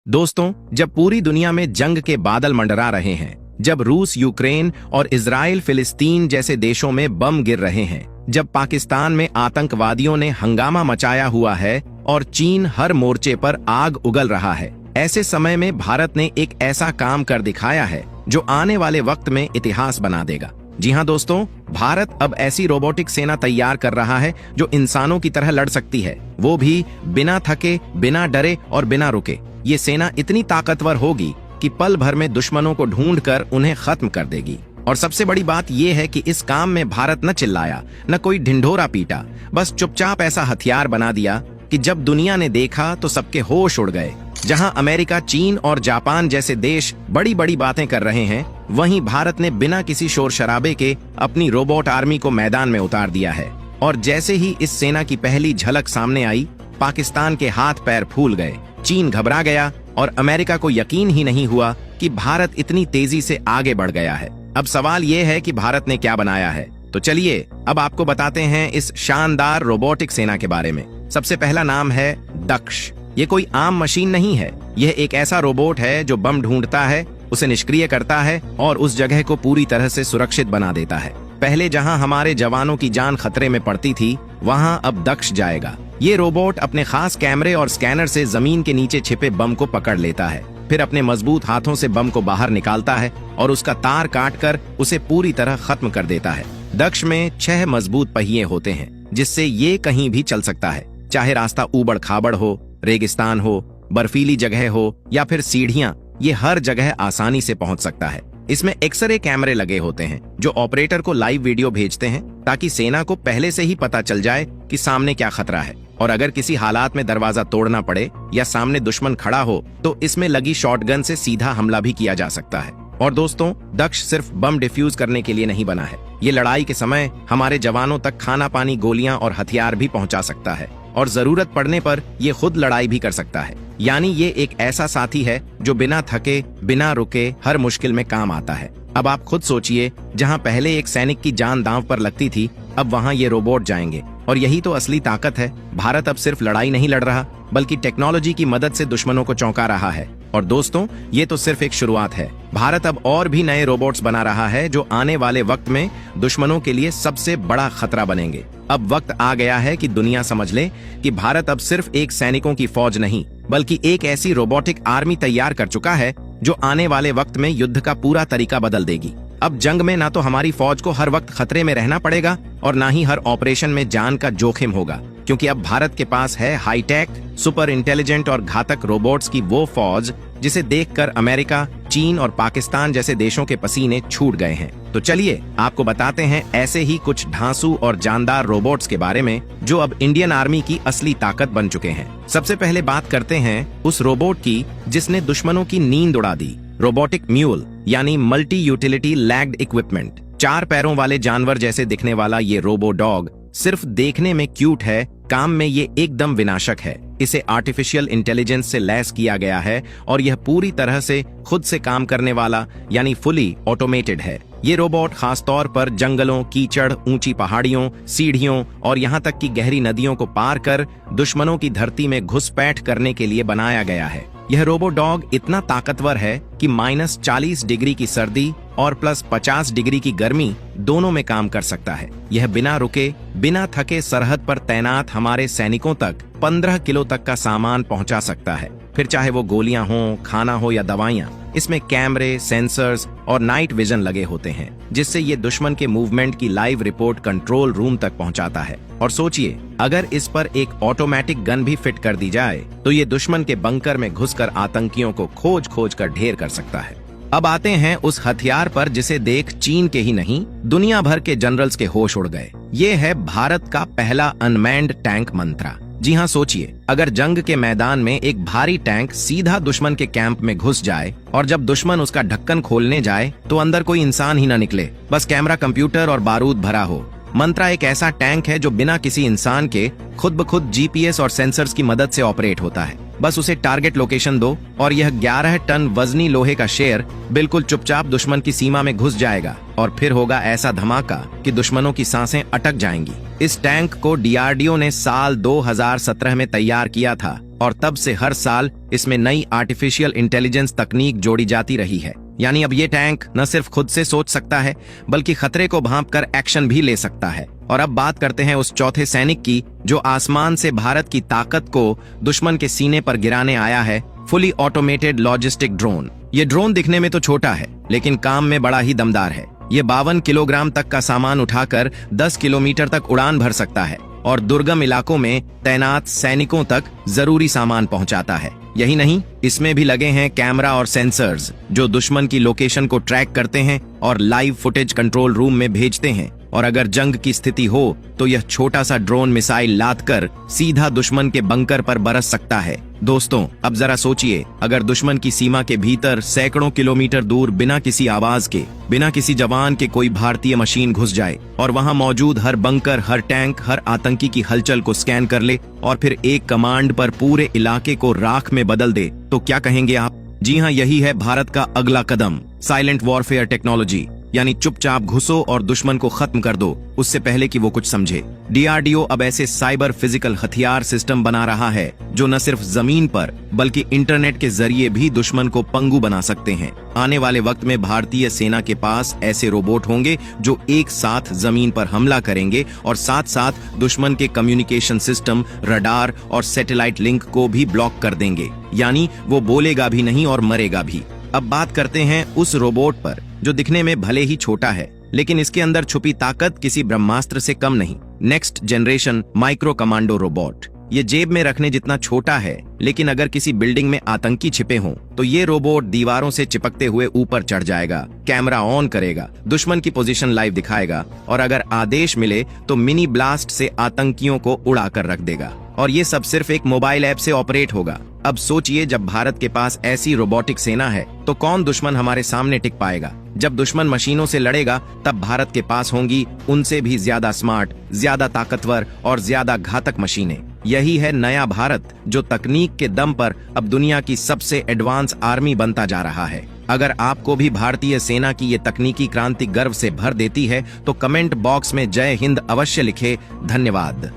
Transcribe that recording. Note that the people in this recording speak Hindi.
दोस्तों, जब पूरी दुनिया में जंग के बादल मंडरा रहे हैं, जब रूस यूक्रेन और इजराइल फिलिस्तीन जैसे देशों में बम गिर रहे हैं, जब पाकिस्तान में आतंकवादियों ने हंगामा मचाया हुआ है और चीन हर मोर्चे पर आग उगल रहा है, ऐसे समय में भारत ने एक ऐसा काम कर दिखाया है जो आने वाले वक्त में इतिहास बना देगा। जी हाँ दोस्तों, भारत अब ऐसी रोबोटिक सेना तैयार कर रहा है जो इंसानों की तरह लड़ सकती है, वो भी बिना थके, बिना डरे और बिना रुके। ये सेना इतनी ताकतवर होगी कि पल भर में दुश्मनों को ढूंढकर उन्हें खत्म कर देगी। और सबसे बड़ी बात यह है कि इस काम में भारत न चिल्लाया, न कोई ढिंढोरा पीटा, बस चुपचाप ऐसा हथियार बना दिया कि जब दुनिया ने देखा तो सबके होश उड़ गए। जहां अमेरिका, चीन और जापान जैसे देश बड़ी बड़ी बातें कर रहे हैं, वहीं भारत ने बिना किसी शोर शराबे के अपनी रोबोट आर्मी को मैदान में उतार दिया है। और जैसे ही इस सेना की पहली झलक सामने आई, पाकिस्तान के हाथ पैर फूल गए, चीन घबरा गया और अमेरिका को यकीन ही नहीं हुआ कि भारत इतनी तेजी से आगे बढ़ गया है। अब सवाल ये है कि भारत ने क्या बनाया है, तो चलिए अब आपको बताते हैं इस शानदार रोबोटिक सेना के बारे में। सबसे पहला नाम है दक्ष। ये कोई आम मशीन नहीं है, यह एक ऐसा रोबोट है जो बम ढूंढता है, उसे निष्क्रिय करता है और उस जगह को पूरी तरह से सुरक्षित बना देता है। पहले जहां हमारे जवानों की जान खतरे में पड़ती थी, वहां अब दक्ष जाएगा। ये रोबोट अपने खास कैमरे और स्कैनर से जमीन के नीचे छिपे बम को पकड़ लेता है, फिर अपने मजबूत हाथों से बम को बाहर निकालता है और उसका तार काटकर उसे पूरी तरह खत्म कर देता है। दक्ष में 6 मजबूत पहिए होते हैं, जिससे ये कहीं भी चल सकता है, चाहे रास्ता ऊबड़ खाबड़ हो, रेगिस्तान हो, बर्फीली जगह हो या फिर सीढ़ियां, ये हर जगह आसानी से पहुंच सकता है। इसमें एक्सरे कैमरे लगे होते हैं जो ऑपरेटर को लाइव वीडियो भेजते हैं, ताकि सेना को पहले से ही पता चल जाए कि सामने क्या खतरा है। और अगर किसी हालात में दरवाजा तोड़ना पड़े या सामने दुश्मन खड़ा हो, तो इसमें लगी शॉटगन से सीधा हमला भी किया जा सकता है। और दोस्तों, दक्ष सिर्फ बम डिफ्यूज करने के लिए नहीं बना है, ये लड़ाई के समय हमारे जवानों तक खाना पानी, गोलियां और हथियार भी पहुंचा सकता है और जरूरत पड़ने पर ये खुद लड़ाई भी कर सकता है। यानी ये एक ऐसा साथी है जो बिना थके, बिना रुके हर मुश्किल में काम आता है। अब आप खुद सोचिए, जहां पहले एक सैनिक की जान दांव पर लगती थी, अब वहां ये रोबोट जाएंगे। और यही तो असली ताकत है। भारत अब सिर्फ लड़ाई नहीं लड़ रहा, बल्कि टेक्नोलॉजी की मदद से दुश्मनों को चौंका रहा है। और दोस्तों, ये तो सिर्फ एक शुरुआत है। भारत अब और भी नए रोबोट्स बना रहा है जो आने वाले वक्त में दुश्मनों के लिए सबसे बड़ा खतरा बनेंगे। अब वक्त आ गया है कि दुनिया समझ ले कि भारत अब सिर्फ एक सैनिकों की फौज नहीं, बल्कि एक ऐसी रोबोटिक आर्मी तैयार कर चुका है जो आने वाले वक्त में युद्ध का पूरा तरीका बदल देगी। अब जंग में ना तो हमारी फौज को हर वक्त खतरे में रहना पड़ेगा और ना ही हर ऑपरेशन में जान का जोखिम होगा, क्योंकि अब भारत के पास है हाईटेक, सुपर इंटेलिजेंट और घातक रोबोट्स की वो फौज जिसे देखकर अमेरिका, चीन और पाकिस्तान जैसे देशों के पसीने छूट गए हैं। तो चलिए आपको बताते हैं ऐसे ही कुछ ढांसू और जानदार रोबोट्स के बारे में जो अब इंडियन आर्मी की असली ताकत बन चुके हैं। सबसे पहले बात करते हैं उस रोबोट की जिसने दुश्मनों की नींद उड़ा दी, रोबोटिक म्यूल यानी मल्टी यूटिलिटी लैग्ड इक्विपमेंट। 4 पैरों वाले जानवर जैसे दिखने वाला ये रोबो डॉग सिर्फ देखने में क्यूट है, काम में ये एकदम विनाशक है। इसे आर्टिफिशियल इंटेलिजेंस से लैस किया गया है और यह पूरी तरह से खुद से काम करने वाला यानी फुली ऑटोमेटेड है। ये रोबोट खास तौर पर जंगलों, कीचड़, ऊंची पहाड़ियों, सीढ़ियों और यहाँ तक कि गहरी नदियों को पार कर दुश्मनों की धरती में घुसपैठ करने के लिए बनाया गया है। यह रोबो डॉग इतना ताकतवर है कि -40 डिग्री की सर्दी और +50 डिग्री की गर्मी दोनों में काम कर सकता है। यह बिना रुके, बिना थके सरहद पर तैनात हमारे सैनिकों तक 15 किलो तक का सामान पहुंचा सकता है। फिर चाहे वो गोलियां हों, खाना हो या दवाइयां, इसमें कैमरे, सेंसर्स और नाइट विजन लगे होते हैं, जिससे ये दुश्मन के मूवमेंट की लाइव रिपोर्ट कंट्रोल रूम तक पहुंचाता है। और सोचिए, अगर इस पर एक ऑटोमेटिक गन भी फिट कर दी जाए, तो ये दुश्मन के बंकर में घुसकर आतंकियों को खोज खोज कर ढेर कर सकता है। अब आते हैं उस हथियार पर जिसे देख चीन के ही नहीं, दुनिया भर के जनरल्स के होश उड़ गए। ये है भारत का पहला अनमैन्ड टैंक मंत्रा। जी हाँ, सोचिए, अगर जंग के मैदान में एक भारी टैंक सीधा दुश्मन के कैंप में घुस जाए और जब दुश्मन उसका ढक्कन खोलने जाए तो अंदर कोई इंसान ही न निकले, बस कैमरा, कंप्यूटर और बारूद भरा हो। मंत्रा एक ऐसा टैंक है जो बिना किसी इंसान के खुद ब खुद जीपीएस और सेंसर्स की मदद से ऑपरेट होता है। बस उसे टारगेट लोकेशन दो और यह 11 टन वजनी लोहे का शेर बिल्कुल चुपचाप दुश्मन की सीमा में घुस जाएगा और फिर होगा ऐसा धमाका कि दुश्मनों की सांसें अटक जाएंगी। इस टैंक को डीआरडीओ ने साल 2017 में तैयार किया था और तब से हर साल इसमें नई आर्टिफिशियल इंटेलिजेंस तकनीक जोड़ी जाती रही है। यानी अब ये टैंक न सिर्फ खुद से सोच सकता है बल्कि खतरे को भांपकर एक्शन भी ले सकता है। और अब बात करते हैं उस चौथे सैनिक की जो आसमान से भारत की ताकत को दुश्मन के सीने पर गिराने आया है, फुली ऑटोमेटेड लॉजिस्टिक ड्रोन। ये ड्रोन दिखने में तो छोटा है लेकिन काम में बड़ा ही दमदार है। ये 52 किलोग्राम तक का सामान उठाकर 10 किलोमीटर तक उड़ान भर सकता है और दुर्गम इलाकों में तैनात सैनिकों तक जरूरी सामान पहुंचाता है। यही नहीं, इसमें भी लगे हैं कैमरा और सेंसर्स जो दुश्मन की लोकेशन को ट्रैक करते हैं और लाइव फुटेज कंट्रोल रूम में भेजते हैं। और अगर जंग की स्थिति हो तो यह छोटा सा ड्रोन मिसाइल लादकर सीधा दुश्मन के बंकर पर बरस सकता है। दोस्तों, अब जरा सोचिए, अगर दुश्मन की सीमा के भीतर सैकड़ों किलोमीटर दूर बिना किसी आवाज के, बिना किसी जवान के कोई भारतीय मशीन घुस जाए और वहां मौजूद हर बंकर, हर टैंक, हर आतंकी की हलचल को स्कैन कर ले और फिर एक कमांड पर पूरे इलाके को राख में बदल दे, तो क्या कहेंगे आप? जी हाँ, यही है भारत का अगला कदम, साइलेंट वॉरफेयर टेक्नोलॉजी। यानी चुपचाप घुसो और दुश्मन को खत्म कर दो उससे पहले कि वो कुछ समझे। डीआरडीओ अब ऐसे साइबर फिजिकल हथियार सिस्टम बना रहा है जो न सिर्फ जमीन पर बल्कि इंटरनेट के जरिए भी दुश्मन को पंगु बना सकते हैं। आने वाले वक्त में भारतीय सेना के पास ऐसे रोबोट होंगे जो एक साथ जमीन पर हमला करेंगे और साथ साथ दुश्मन के कम्युनिकेशन सिस्टम, रडार और सैटेलाइट लिंक को भी ब्लॉक कर देंगे। यानी वो बोलेगा भी नहीं और मरेगा भी। अब बात करते हैं उस रोबोट पर जो दिखने में भले ही छोटा है लेकिन इसके अंदर छुपी ताकत किसी ब्रह्मास्त्र से कम नहीं। Next generation micro commando robot. ये जेब में रखने जितना छोटा है लेकिन अगर किसी बिल्डिंग में आतंकी छिपे हों तो ये रोबोट दीवारों से चिपकते हुए ऊपर चढ़ जाएगा, कैमरा ऑन करेगा, दुश्मन की पोजीशन लाइव दिखाएगा और अगर आदेश मिले तो मिनी ब्लास्ट से आतंकियों को उड़ा कर रख देगा। और ये सब सिर्फ एक मोबाइल ऐप से ऑपरेट होगा। अब सोचिए, जब भारत के पास ऐसी रोबोटिक सेना है तो कौन दुश्मन हमारे सामने टिक पाएगा? जब दुश्मन मशीनों से लड़ेगा तब भारत के पास होंगी उनसे भी ज्यादा स्मार्ट, ज्यादा ताकतवर और ज्यादा घातक मशीनें। यही है नया भारत जो तकनीक के दम पर अब दुनिया की सबसे एडवांस आर्मी बनता जा रहा है। अगर आपको भी भारतीय सेना की ये तकनीकी क्रांति गर्व से भर देती है तो कमेंट बॉक्स में जय हिंद अवश्य लिखे। धन्यवाद।